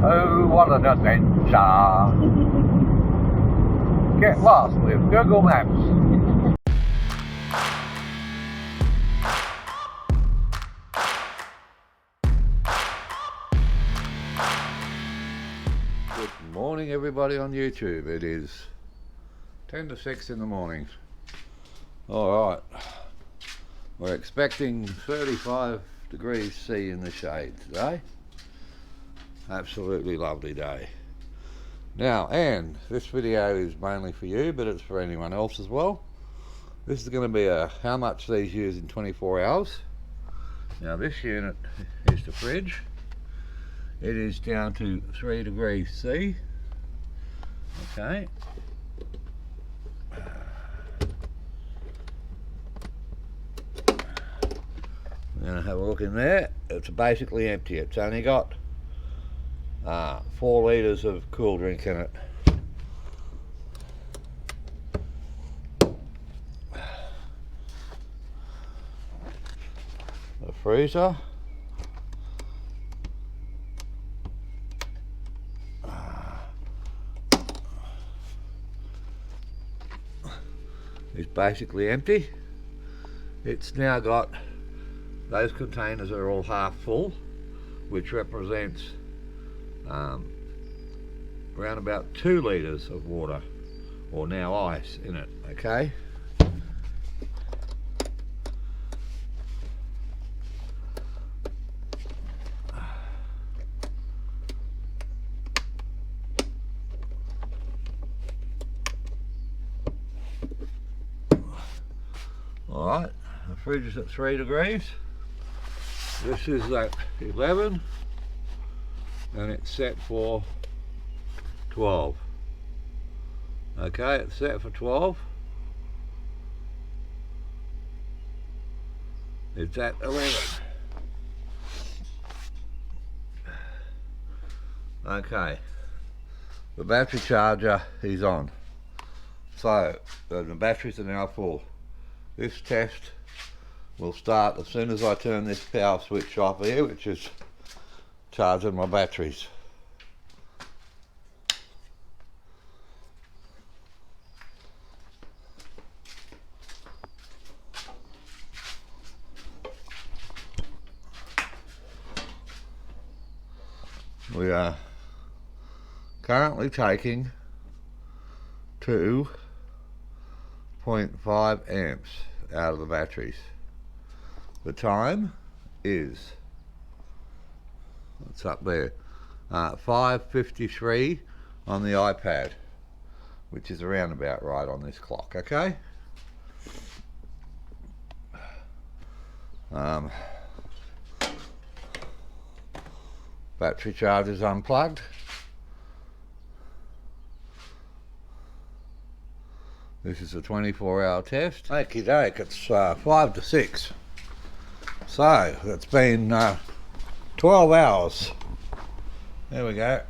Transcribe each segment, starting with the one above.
Oh, what an adventure! Get lost with Google Maps. Good morning everybody on YouTube. It is 10 to 6 in the morning. Alright, we're expecting 35 degrees C in the shade today. Absolutely lovely day. Now, and this video is mainly for you, but it's for anyone else as well. This is going to be a how much these use in 24 hours. Now this unit is the fridge. It is down to 3 degrees C. Okay. We're going to have a look in there. It's basically empty. It's only got 4 litres of cool drink in it. The freezer. Is basically empty. It's now got, those containers are all half full, which represents around about 2 litres of water, or now ice in it. Okay. Alright, the fridge is at 3 degrees. This is at 11 and it's set for 12. Okay, it's set for 12. It's at 11. Okay, the battery charger is on. So the batteries are now full. This test will start as soon as I turn this power switch off here, which is charging my batteries. We are currently taking 2.5 amps out of the batteries. The time is, it's up there, 5:53 on the iPad, which is around about right on this clock. Okay. Battery charger's unplugged. This is a 24-hour test. Okie doke, it's 5 to 6. So, it's been 12 hours. There we go.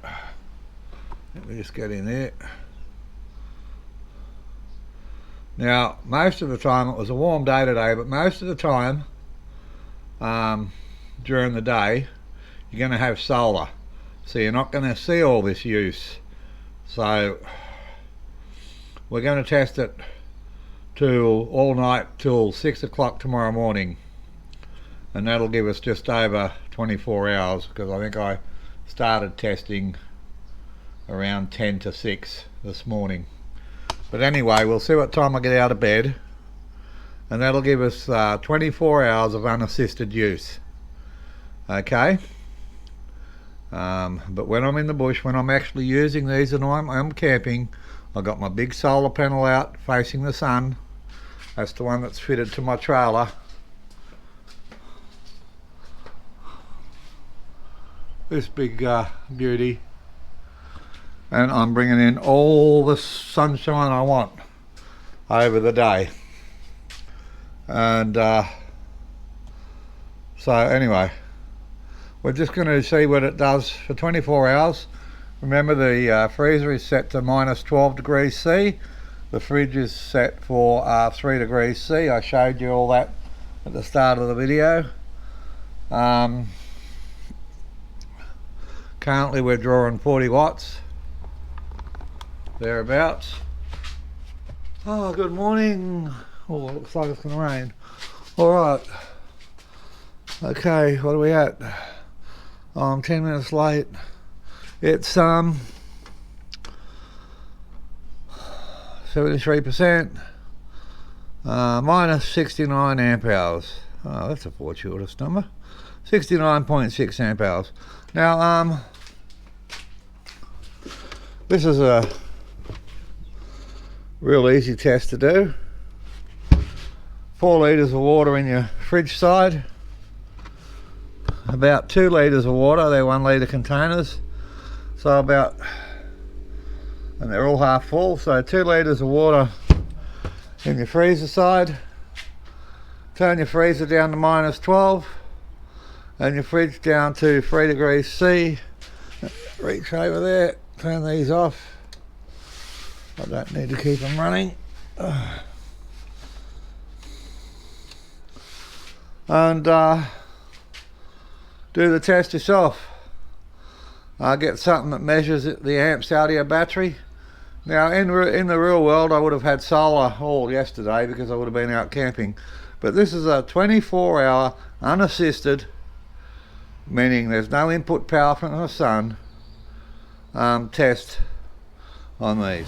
Let me just get in there. Now, most of the time, it was a warm day today, but most of the time, during the day, you're going to have solar. So you're not going to see all this use. So we're going to test it to all night till 6 o'clock tomorrow morning, and that'll give us just over 24 hours, because I think I started testing around 10 to 6 this morning. But anyway, we'll see what time I get out of bed, and that'll give us 24 hours of unassisted use. Okay. But when I'm in the bush, when I'm actually using these and I'm camping, I've got my big solar panel out facing the sun. That's the one that's fitted to my trailer. This big beauty. And I'm bringing in all the sunshine I want over the day. And so anyway, we're just going to see what it does for 24 hours. Remember, the freezer is set to minus 12 degrees C. The fridge is set for 3 degrees C. I showed you all that at the start of the video. Currently we're drawing 40 watts, thereabouts. Oh, good morning. Oh, it looks like it's going to rain. Alright. Okay, what are we at? Oh, I'm 10 minutes late. It's 73%, minus 69 amp hours. Oh, that's a fortuitous number. 69.6 amp hours. Now, this is a real easy test to do. 4 litres of water in your fridge side. About 2 litres of water, they're 1 litre containers. So about, and they're all half full, so 2 litres of water in your freezer side. Turn your freezer down to minus 12 and your fridge down to 3 degrees C. Reach over there, turn these off. I don't need to keep them running. And do the test yourself. Get something that measures the amps out of your battery. Now in the real world I would have had solar all yesterday because I would have been out camping, but this is a 24-hour unassisted, meaning there's no input power from the sun, test on these.